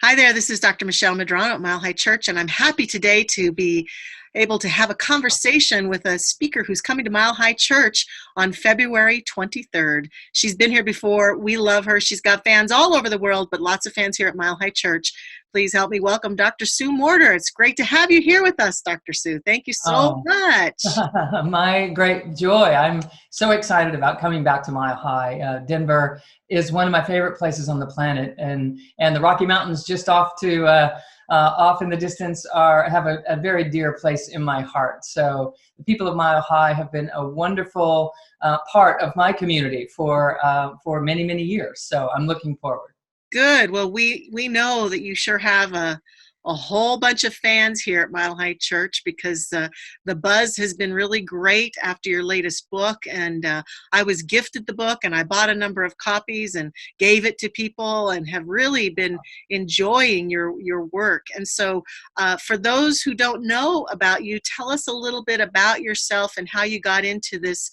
Hi there, this is Dr. Michelle Medrano at Mile High Church, and I'm happy today to be able to have a conversation with a speaker who's coming to Mile High Church on February 23rd. She's been here before. We love her. She's got fans all over the world, but lots of fans here at Mile High Church. Please help me welcome Dr. Sue Morter. It's great to have you here with us, Dr. Sue. Thank you so much. My great joy. I'm so excited about coming back to Mile High. Denver is one of my favorite places on the planet, and the Rocky Mountains just off in the distance have a very dear place in my heart. So the people of Mile High have been a wonderful part of my community for many, many years. So I'm looking forward. Good. Well, we know that you sure have a whole bunch of fans here at Mile High Church because the buzz has been really great after your latest book. And I was gifted the book, and I bought a number of copies and gave it to people and have really been enjoying your work. And so for those who don't know about you, tell us a little bit about yourself and how you got into this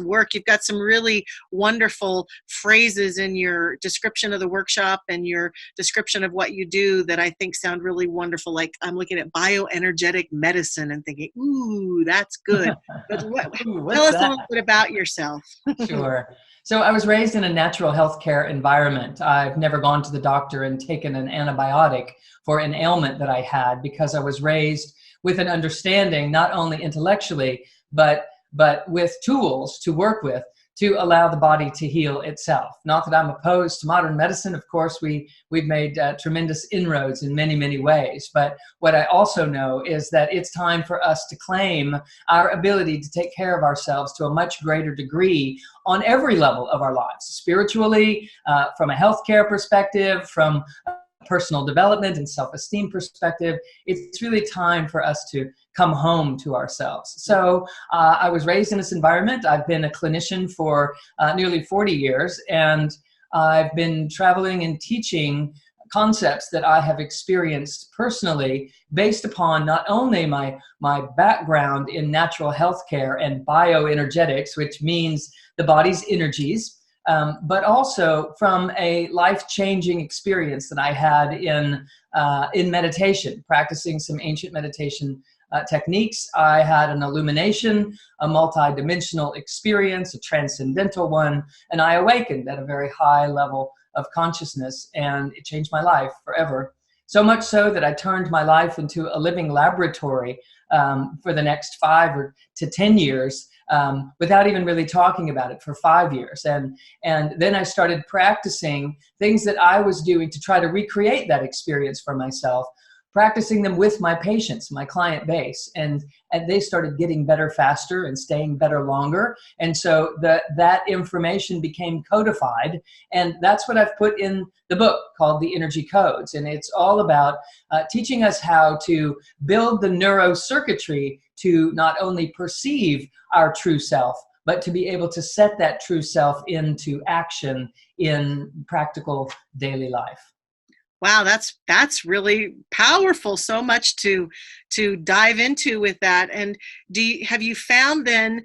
work. You've got some really wonderful phrases in your description of the workshop and your description of what you do that I think sound really wonderful. Like I'm looking at bioenergetic medicine and thinking, ooh, that's good. But tell us a little bit about yourself. Sure. So I was raised in a natural healthcare environment. I've never gone to the doctor and taken an antibiotic for an ailment that I had because I was raised with an understanding, not only intellectually, but with tools to work with to allow the body to heal itself. Not that I'm opposed to modern medicine. Of course, we've made tremendous inroads in many, many ways. But what I also know is that it's time for us to claim our ability to take care of ourselves to a much greater degree on every level of our lives, spiritually, from a healthcare perspective, from personal development and self-esteem perspective. It's really time for us to come home to ourselves. So I was raised in this environment. I've been a clinician for nearly 40 years, and I've been traveling and teaching concepts that I have experienced personally based upon not only my background in natural healthcare and bioenergetics, which means the body's energies, but also from a life-changing experience that I had in meditation, practicing some ancient meditation techniques. I had an illumination, a multidimensional experience, a transcendental one, and I awakened at a very high level of consciousness, and it changed my life forever. So much so that I turned my life into a living laboratory for the next 5 to 10 years, without even really talking about it for 5 years. And then I started practicing things that I was doing to try to recreate that experience for myself, practicing them with my patients, my client base, and they started getting better faster and staying better longer. And so that information became codified, and that's what I've put in the book called The Energy Codes. And it's all about teaching us how to build the neurocircuitry to not only perceive our true self, but to be able to set that true self into action in practical daily life. Wow, that's really powerful. So much to dive into with that. And have you found then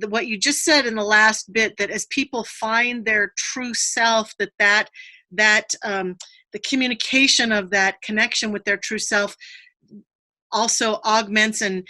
what you just said in the last bit, that as people find their true self, that the communication of that connection with their true self also augments and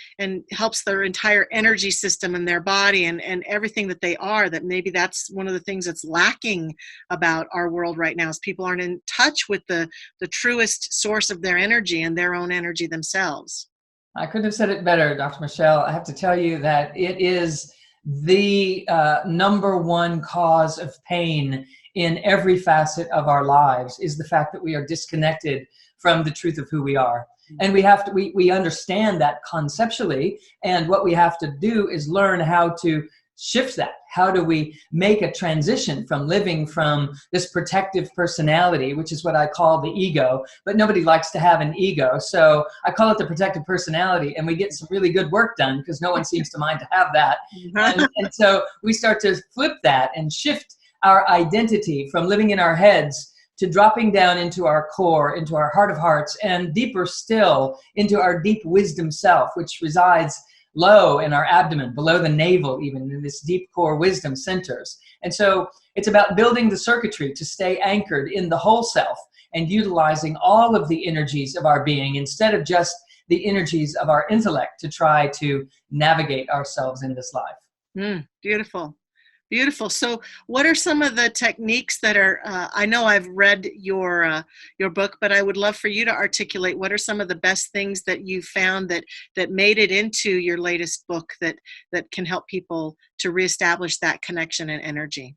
helps their entire energy system in their body and everything that they are, that maybe that's one of the things that's lacking about our world right now, is people aren't in touch with the truest source of their energy and their own energy themselves. I couldn't have said it better, Dr. Michelle. I have to tell you that it is the number one cause of pain in every facet of our lives, is the fact that we are disconnected from the truth of who we are. And we understand that conceptually, and what we have to do is learn how to shift that. How do we make a transition from living from this protective personality, which is what I call the ego, but nobody likes to have an ego, so I call it the protective personality, and we get some really good work done because no one seems to mind to have that. And so we start to flip that and shift our identity from living in our heads to dropping down into our core, into our heart of hearts, and deeper still into our deep wisdom self, which resides low in our abdomen, below the navel, even in this deep core wisdom centers. And so it's about building the circuitry to stay anchored in the whole self and utilizing all of the energies of our being instead of just the energies of our intellect to try to navigate ourselves in this life. Beautiful. Beautiful. So what are some of the techniques that are, I know I've read your book, but I would love for you to articulate what are some of the best things that you found that made it into your latest book that can help people to reestablish that connection and energy?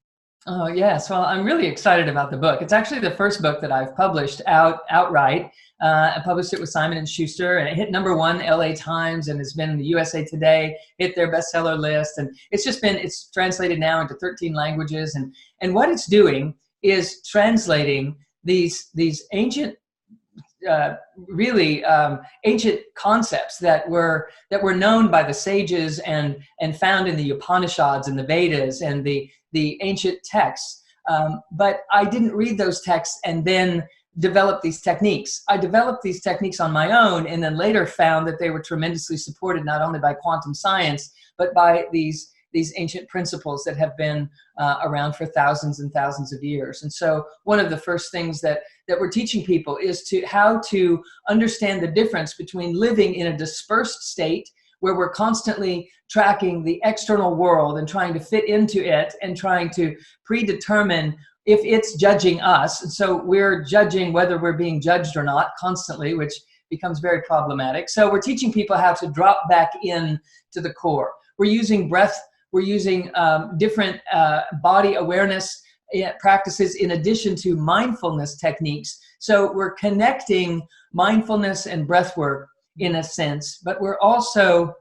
Oh, yes. Well, I'm really excited about the book. It's actually the first book that I've published outright. I published it with Simon & Schuster, and it hit #1 LA Times and has been in the USA Today, hit their bestseller list. And it's translated now into 13 languages. And what it's doing is translating these ancient ancient concepts that were known by the sages and found in the Upanishads and the Vedas and the ancient texts. But I didn't read those texts and then develop these techniques. I developed these techniques on my own and then later found that they were tremendously supported not only by quantum science, but by these ancient principles that have been around for thousands and thousands of years. And so one of the first things that we're teaching people is how to understand the difference between living in a dispersed state where we're constantly tracking the external world and trying to fit into it and trying to predetermine if it's judging us. And so we're judging whether we're being judged or not constantly, which becomes very problematic. So we're teaching people how to drop back in to the core. We're using breath. We're using different body awareness practices in addition to mindfulness techniques. So we're connecting mindfulness and breath work in a sense, but we're also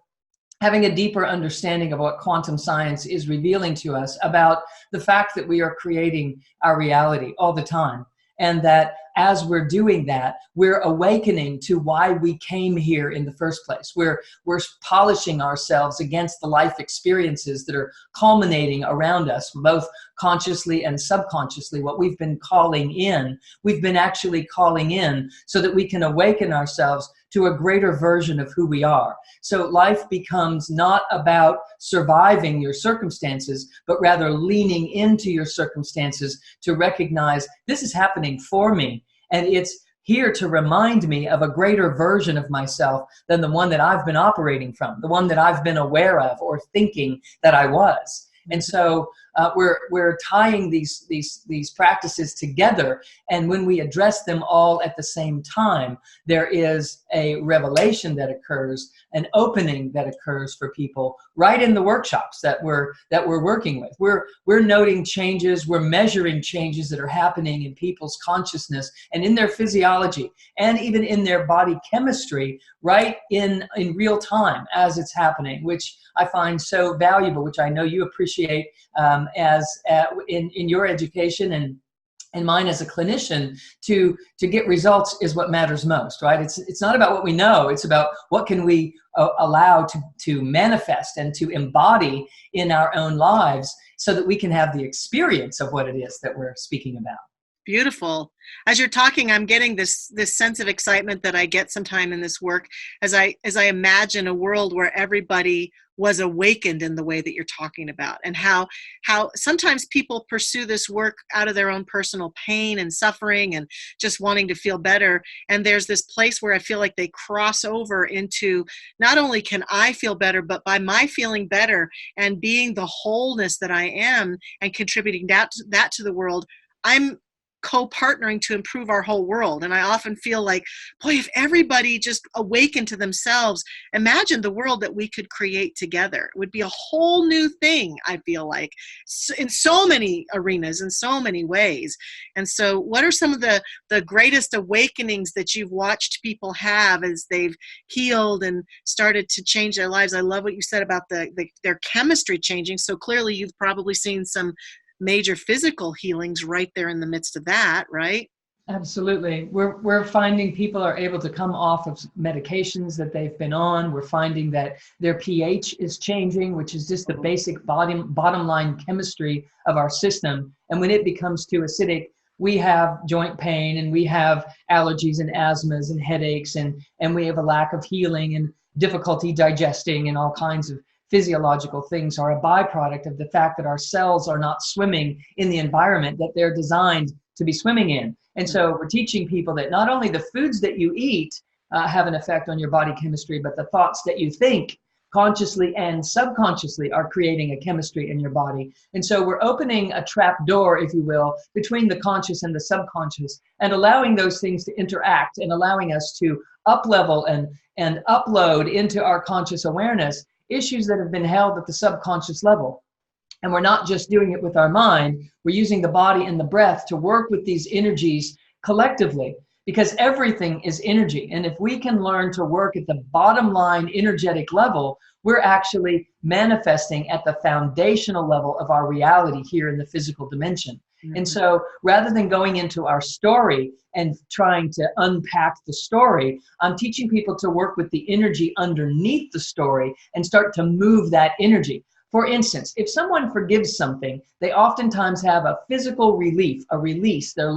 having a deeper understanding of what quantum science is revealing to us about the fact that we are creating our reality all the time. And that as we're doing that, we're awakening to why we came here in the first place. We're polishing ourselves against the life experiences that are culminating around us, both consciously and subconsciously. What we've been calling in, we've been actually calling in so that we can awaken ourselves to a greater version of who we are. So life becomes not about surviving your circumstances, but rather leaning into your circumstances to recognize this is happening for me. And it's here to remind me of a greater version of myself than the one that I've been operating from, the one that I've been aware of or thinking that I was. And so we're tying these practices together, and when we address them all at the same time, there is a revelation that occurs, an opening that occurs for people right in the workshops that we're working with. We're noting changes, we're measuring changes that are happening in people's consciousness and in their physiology and even in their body chemistry right in real time as it's happening, which I find so valuable, which I know you appreciate in your education and mine as a clinician. To get results is what matters most, right? It's not about what we know, it's about what can we allow to manifest and to embody in our own lives so that we can have the experience of what it is that we're speaking about. Beautiful. As you're talking, I'm getting this sense of excitement that I get sometime in this work as I imagine a world where everybody was awakened in the way that you're talking about, and how sometimes people pursue this work out of their own personal pain and suffering and just wanting to feel better. And there's this place where I feel like they cross over into not only can I feel better, but by my feeling better and being the wholeness that I am and contributing that to the world, I'm co-partnering to improve our whole world. And I often feel like, boy, if everybody just awakened to themselves, imagine the world that we could create together. It would be a whole new thing, I feel like, in so many arenas, in so many ways. And so what are some of the greatest awakenings that you've watched people have as they've healed and started to change their lives? I love what you said about their chemistry changing. So clearly you've probably seen some major physical healings right there in the midst of that, right? Absolutely. We're finding people are able to come off of medications that they've been on. We're finding that their pH is changing, which is just the basic bottom line chemistry of our system. And when it becomes too acidic, we have joint pain and we have allergies and asthmas and headaches and we have a lack of healing and difficulty digesting, and all kinds of physiological things are a byproduct of the fact that our cells are not swimming in the environment that they're designed to be swimming in. And so we're teaching people that not only the foods that you eat have an effect on your body chemistry, but the thoughts that you think consciously and subconsciously are creating a chemistry in your body. And so we're opening a trap door, if you will, between the conscious and the subconscious, and allowing those things to interact, and allowing us to up-level and upload into our conscious awareness issues that have been held at the subconscious level. And we're not just doing it with our mind, we're using the body and the breath to work with these energies collectively, because everything is energy. And if we can learn to work at the bottom line energetic level, we're actually manifesting at the foundational level of our reality here in the physical dimension. And so rather than going into our story and trying to unpack the story, I'm teaching people to work with the energy underneath the story and start to move that energy. For instance, if someone forgives something, they oftentimes have a physical relief, a release. Their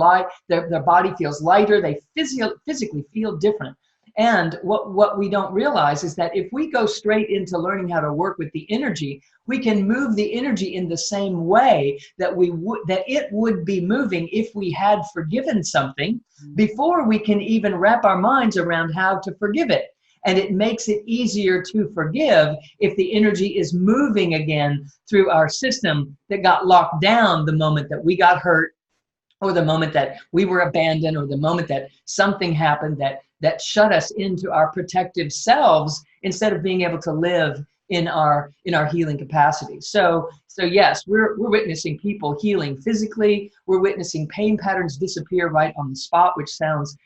body feels lighter. They physically feel different. And what we don't realize is that if we go straight into learning how to work with the energy, we can move the energy in the same way that it would be moving if we had forgiven something before we can even wrap our minds around how to forgive it. And it makes it easier to forgive if the energy is moving again through our system that got locked down the moment that we got hurt, or the moment that we were abandoned, or the moment that something happened that shut us into our protective selves instead of being able to live in our healing capacity. So yes, we're witnessing people healing physically. We're witnessing pain patterns disappear right on the spot, which sounds,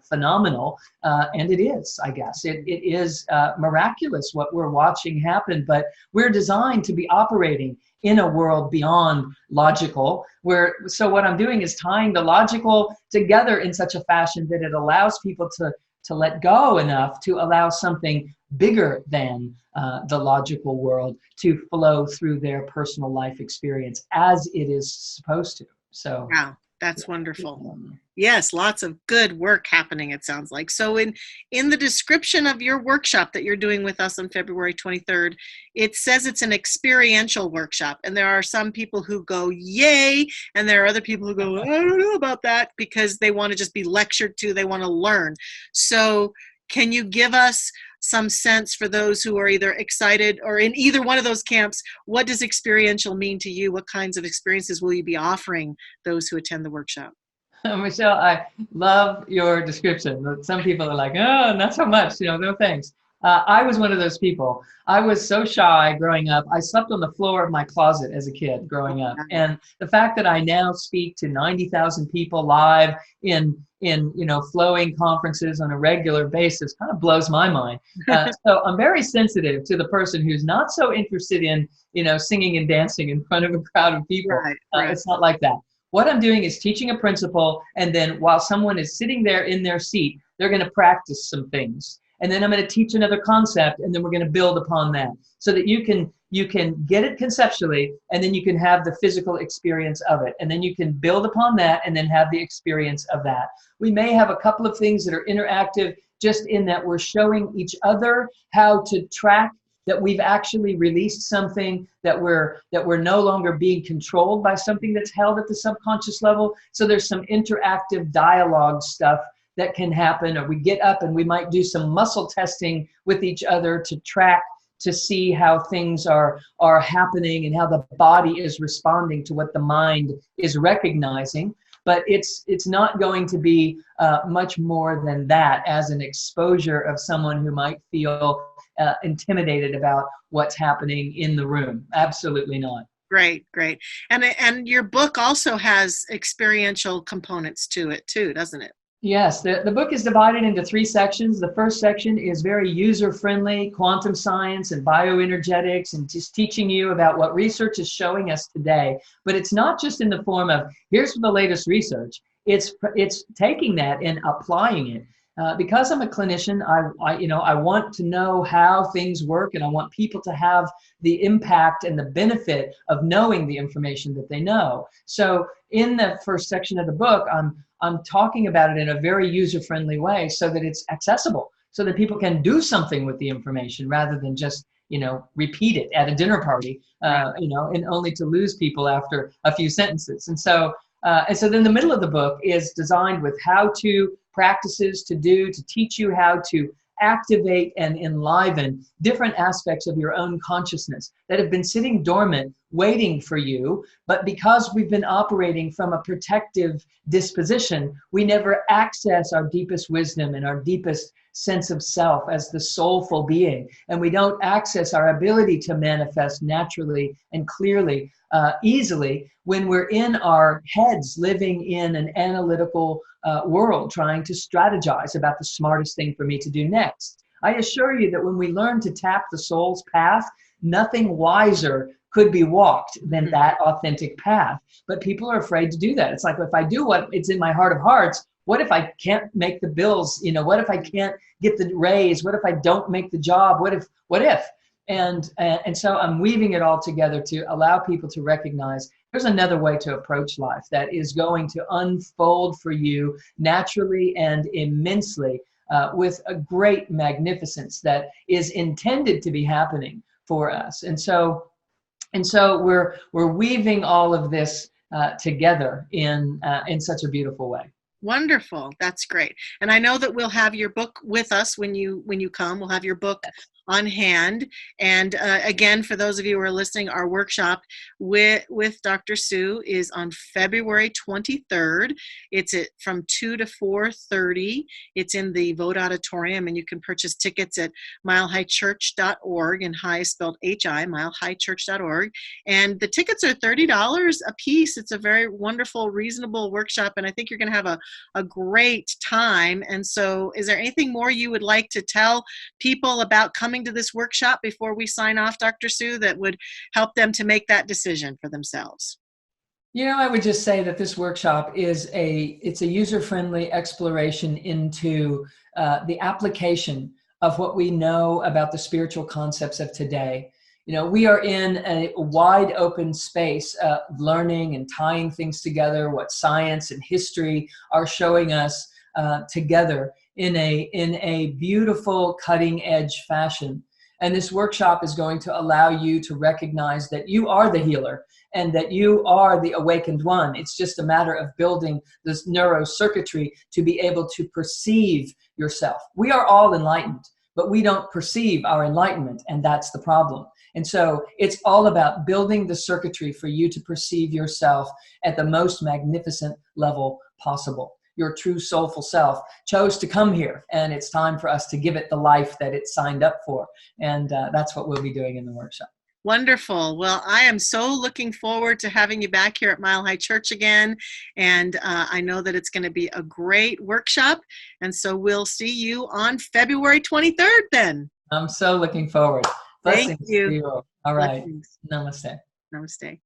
phenomenal. And it is, I guess. It is miraculous what we're watching happen, but we're designed to be operating in a world beyond logical, so what I'm doing is tying the logical together in such a fashion that it allows people to let go enough to allow something bigger than the logical world to flow through their personal life experience as it is supposed to. So wow, that's wonderful. Yes, lots of good work happening, it sounds like. So in the description of your workshop that you're doing with us on February 23rd, it says it's an experiential workshop. And there are some people who go, yay, and there are other people who go, I don't know about that, because they want to just be lectured to, they want to learn. So can you give us some sense for those who are either excited or in either one of those camps? What does experiential mean to you? What kinds of experiences will you be offering those who attend the workshop? Michelle, I love your description. Some people are like, oh, not so much, no thanks. I was one of those people. I was so shy growing up. I slept on the floor of my closet as a kid growing up. And the fact that I now speak to 90,000 people live in flowing conferences on a regular basis kind of blows my mind. So I'm very sensitive to the person who's not so interested in, singing and dancing in front of a crowd of people. Right. It's not like that. What I'm doing is teaching a principle, and then while someone is sitting there in their seat, they're going to practice some things. And then I'm going to teach another concept, and then we're going to build upon that so that you can get it conceptually, and then you can have the physical experience of it. And then you can build upon that and then have the experience of that. We may have a couple of things that are interactive, just in that we're showing each other how to track that we've actually released something, that we're no longer being controlled by something that's held at the subconscious level. So there's some interactive dialogue stuff that can happen, or we get up and we might do some muscle testing with each other to track, to see how things are happening and how the body is responding to what the mind is recognizing. But it's not going to be much more than that as an exposure of someone who might feel intimidated about what's happening in the room. Absolutely not. Great. And your book also has experiential components to it too, doesn't it? Yes, the book is divided into 3 sections. The first section is very user-friendly, quantum science and bioenergetics, and just teaching you about what research is showing us today. But it's not just in the form of, here's the latest research. It's taking that and applying it. Because I'm a clinician, I want to know how things work, and I want people to have the impact and the benefit of knowing the information that they know. So in the first section of the book, I'm talking about it in a very user-friendly way so that it's accessible, so that people can do something with the information rather than just, repeat it at a dinner party, and only to lose people after a few sentences. And so And so then the middle of the book is designed with how-to practices to do, to teach you how to activate and enliven different aspects of your own consciousness that have been sitting dormant, waiting for you. But because we've been operating from a protective disposition, we never access our deepest wisdom and our deepest sense of self as the soulful being. And we don't access our ability to manifest naturally and clearly, easily, when we're in our heads, living in an analytical world, trying to strategize about the smartest thing for me to do next. I assure you that when we learn to tap the soul's path, nothing wiser could be walked than that authentic path. But people are afraid to do that. It's like, if I do what it's in my heart of hearts, what if I can't make the bills? You know, what if I can't get the raise? What if I don't make the job? What if? And so I'm weaving it all together to allow people to recognize there's another way to approach life that is going to unfold for you naturally and immensely, with a great magnificence that is intended to be happening for us. And so we're weaving all of this together in such a beautiful way. Wonderful. That's great. And I know that we'll have your book with us when you come. We'll have your book on hand. And again, for those of you who are listening, our workshop with Dr. Sue is on February 23rd. It's from 2 to 4:30. It's in the Vote Auditorium, and you can purchase tickets at milehighchurch.org, and high is spelled H-I, milehighchurch.org. And the tickets are $30 a piece. It's a very wonderful, reasonable workshop, and I think you're going to have a great time. And so is there anything more you would like to tell people about coming to this workshop before we sign off, Dr. Sue, that would help them to make that decision for themselves? You know, I would just say that this workshop is it's a user-friendly exploration into the application of what we know about the spiritual concepts of today. You know, we are in a wide open space of learning and tying things together, what science and history are showing us together in a beautiful, cutting edge fashion. And this workshop is going to allow you to recognize that you are the healer and that you are the awakened one. It's just a matter of building this neurocircuitry to be able to perceive yourself. We are all enlightened, but we don't perceive our enlightenment, and that's the problem. And so it's all about building the circuitry for you to perceive yourself at the most magnificent level possible. Your true soulful self chose to come here, and it's time for us to give it the life that it signed up for. And that's what we'll be doing in the workshop. Wonderful. Well, I am so looking forward to having you back here at Mile High Church again. And I know that it's going to be a great workshop. And so we'll see you on February 23rd then. I'm so looking forward. Thank Blessings you. to you all. All right. Blessings. Namaste. Namaste.